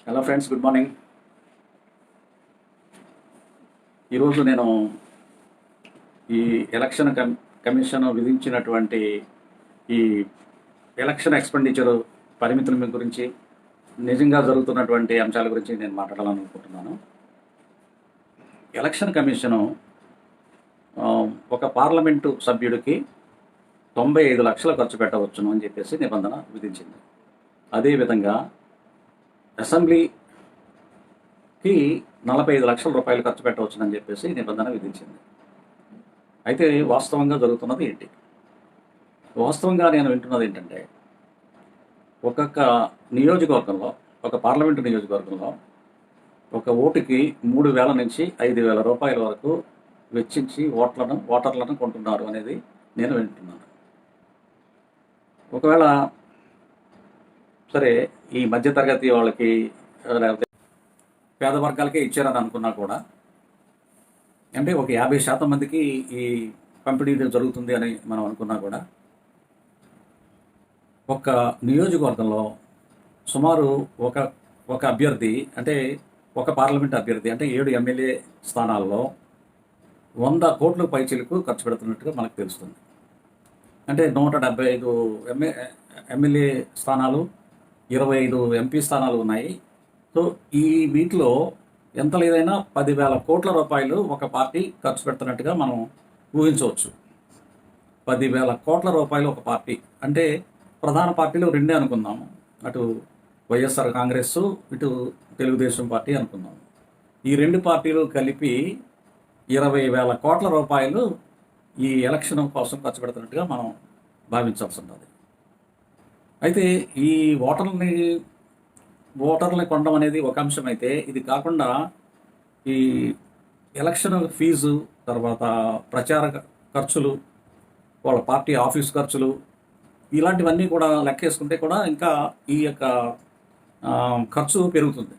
Hello friends, good morning. ఈరోజు నేను ఈ ఎలక్షన్ కమిషన్ విధించినటువంటి ఈ ఎలక్షన్ ఎక్స్పెండిచర్ పరిమితుల గురించి, నిజంగా జరుగుతున్నటువంటి అంశాల గురించి నేను మాట్లాడాలనుకుంటున్నాను. ఎలక్షన్ కమిషను ఒక పార్లమెంటు సభ్యుడికి 95 లక్షలు ఖర్చు పెట్టవచ్చును అని చెప్పేసి నిబంధన విధించింది. అదేవిధంగా అసెంబ్లీకి 45 లక్షల రూపాయలు ఖర్చు పెట్టవచ్చునని చెప్పేసి నిబంధన విధించింది. అయితే వాస్తవంగా జరుగుతున్నది ఏంటి? వాస్తవంగా నేను వింటున్నది ఏంటంటే, ఒక్కొక్క నియోజకవర్గంలో, ఒక పార్లమెంటు నియోజకవర్గంలో ఒక ఓటుకి 3,000 నుంచి 5,000 రూపాయల వరకు వెచ్చించి ఓటర్లను కొంటున్నారు అనేది నేను వింటున్నాను. ఒకవేళ సరే ఈ మధ్యతరగతి వాళ్ళకి లేకపోతే పేద వర్గాలకే ఇచ్చారని అనుకున్నా కూడా, అంటే ఒక 50% మందికి ఈ పంపిణీ జరుగుతుంది అని మనం అనుకున్నా కూడా, ఒక నియోజకవర్గంలో సుమారు ఒక అభ్యర్థి, అంటే ఒక పార్లమెంట్ అభ్యర్థి, అంటే 7 ఎమ్మెల్యే స్థానాల్లో 100 కోట్ల పైచిలకు ఖర్చు పెడుతున్నట్టుగా మనకు తెలుస్తుంది. అంటే 175 ఎమ్మెల్యే స్థానాలు, 25 ఎంపీ స్థానాలు ఉన్నాయి. సో ఈ వీటిలో ఎంత లేదైనా 10,000 కోట్ల రూపాయలు ఒక పార్టీ ఖర్చు పెడుతున్నట్టుగా మనం ఊహించవచ్చు. 10,000 కోట్ల రూపాయలు ఒక పార్టీ అంటే, ప్రధాన పార్టీలు రెండే అనుకుందాము, అటు వైఎస్ఆర్ కాంగ్రెస్, ఇటు తెలుగుదేశం పార్టీ అనుకుందాము. ఈ రెండు పార్టీలు కలిపి 20,000 కోట్ల రూపాయలు ఈ ఎలక్షన్ కోసం ఖర్చు పెడుతున్నట్టుగా మనం భావించాల్సి ఉంటుంది. అయితే ఈ ఓటర్లని కొనడం అనేది ఒక అంశం అయితే, ఇది కాకుండా ఈ ఎలక్షన్ ఫీజు, తర్వాత ప్రచార ఖర్చులు, వాళ్ళ పార్టీ ఆఫీస్ ఖర్చులు, ఇలాంటివన్నీ కూడా లెక్కేసుకుంటే కూడా ఇంకా ఈ యొక్క ఖర్చు పెరుగుతుంది.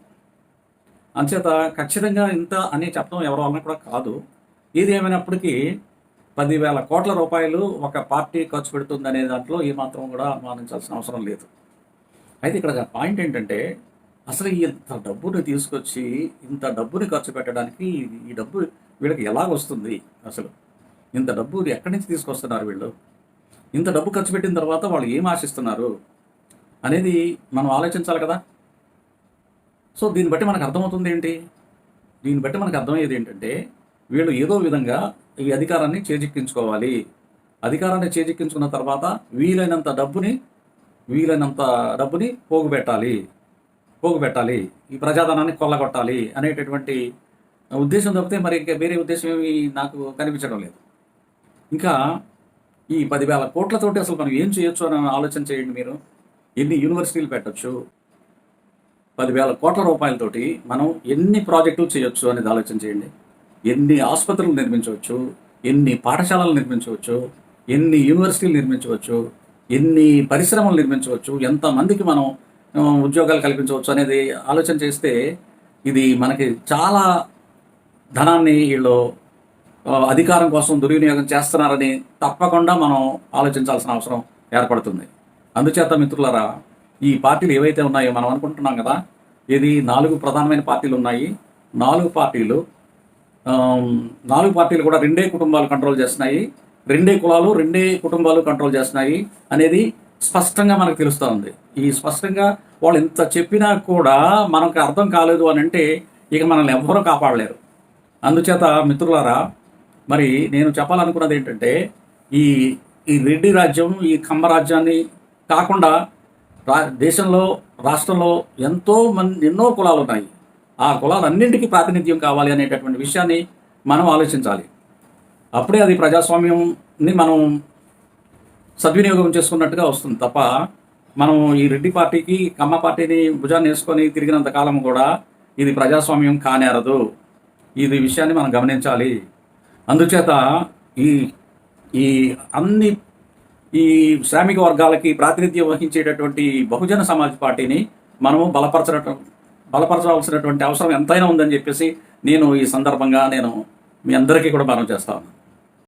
అంచేత ఖచ్చితంగా ఇంత అని చెప్పడం ఎవరో అన్న కూడా కాదు. ఏది ఏమైనప్పటికీ 10,000 కోట్ల రూపాయలు ఒక పార్టీ ఖర్చు పెడుతుంది అనే దాంట్లో ఏమాత్రం కూడా అనుమానించాల్సిన అవసరం లేదు. అయితే ఇక్కడ పాయింట్ ఏంటంటే, అసలు ఇంత డబ్బుని తీసుకొచ్చి ఇంత డబ్బుని ఖర్చు పెట్టడానికి ఈ డబ్బు వీళ్ళకి ఎలాగ వస్తుంది? అసలు ఇంత డబ్బు ఎక్కడి నుంచి తీసుకొస్తున్నారు వీళ్ళు? ఇంత డబ్బు ఖర్చు పెట్టిన తర్వాత వాళ్ళు ఏం ఆశిస్తున్నారు అనేది మనం ఆలోచించాలి కదా. సో దీన్ని బట్టి మనకు అర్థమవుతుంది ఏంటి? దీన్ని బట్టి మనకు అర్థమయ్యేది ఏంటంటే, వీళ్ళు ఏదో విధంగా ఈ అధికారాన్ని చేజిక్కించుకోవాలి. అధికారాన్ని చేజిక్కించుకున్న తర్వాత వీలైనంత డబ్బుని పోగుపెట్టాలి, ఈ ప్రజాధనాన్ని కొల్లగొట్టాలి అనేటటువంటి ఉద్దేశం తప్పితే మరి ఇంకా వేరే ఉద్దేశం ఏమి నాకు కనిపించడం లేదు. ఇంకా ఈ 10,000 కోట్లతోటి అసలు మనం ఏం చేయొచ్చు అని ఆలోచన చేయండి. మీరు ఎన్ని యూనివర్సిటీలు పెట్టచ్చు? 10,000 కోట్ల రూపాయలతోటి మనం ఎన్ని ప్రాజెక్టులు చేయొచ్చు అనేది ఆలోచన చేయండి. ఎన్ని ఆసుపత్రులు నిర్మించవచ్చు, ఎన్ని పాఠశాలలు నిర్మించవచ్చు, ఎన్ని యూనివర్సిటీలు నిర్మించవచ్చు, ఎన్ని పరిశ్రమలు నిర్మించవచ్చు, ఎంతమందికి మనం ఉద్యోగాలు కల్పించవచ్చు అనేది ఆలోచన చేస్తే, ఇది మనకి చాలా ధనాన్ని వీళ్ళు అధికారం కోసం దుర్వినియోగం చేస్తున్నారని తప్పకుండా మనం ఆలోచించాల్సిన అవసరం ఏర్పడుతుంది. అందుచేత మిత్రులారా, ఈ పార్టీలు ఏవైతే ఉన్నాయో మనం అనుకుంటున్నాం కదా, ఇది 4 ప్రధానమైన పార్టీలు ఉన్నాయి. 4 పార్టీలు కూడా 2 కుటుంబాలు కంట్రోల్ చేస్తున్నాయి, 2 కులాలు 2 కుటుంబాలు కంట్రోల్ చేస్తున్నాయి అనేది స్పష్టంగా మనకు తెలుస్తూ ఉంది. ఈ స్పష్టంగా వాళ్ళు ఇంత చెప్పినా కూడా మనకు అర్థం కాలేదు అని అంటే, ఇక మనల్ని ఎవ్వరూ కాపాడలేరు. అందుచేత మిత్రులారా, మరి నేను చెప్పాలనుకున్నది ఏంటంటే, ఈ రెడ్డి రాజ్యం, ఈ కమ్మ రాజ్యాన్ని కాకుండా దేశంలో, రాష్ట్రంలో ఎన్నో కులాలు ఉన్నాయి. ఆ కులాలన్నింటికీ ప్రాతినిధ్యం కావాలి అనేటటువంటి విషయాన్ని మనం ఆలోచించాలి. అప్పుడే అది ప్రజాస్వామ్యంని మనం సద్వినియోగం చేసుకున్నట్టుగా వస్తుంది తప్ప, మనం ఈ రెడ్డి పార్టీకి, కమ్మ పార్టీని భుజాన్ని వేసుకొని తిరిగినంత కాలం కూడా ఇది ప్రజాస్వామ్యం కానేరదు. ఇది విషయాన్ని మనం గమనించాలి. అందుచేత ఈ శ్రామిక వర్గాలకి ప్రాతినిధ్యం వహించేటటువంటి బహుజన సమాజ్ పార్టీని మనము బలపరచాల్సినటువంటి అవసరం ఎంతైనా ఉందని చెప్పేసి నేను ఈ సందర్భంగా మీ అందరికీ కూడా మనం చేస్తాను.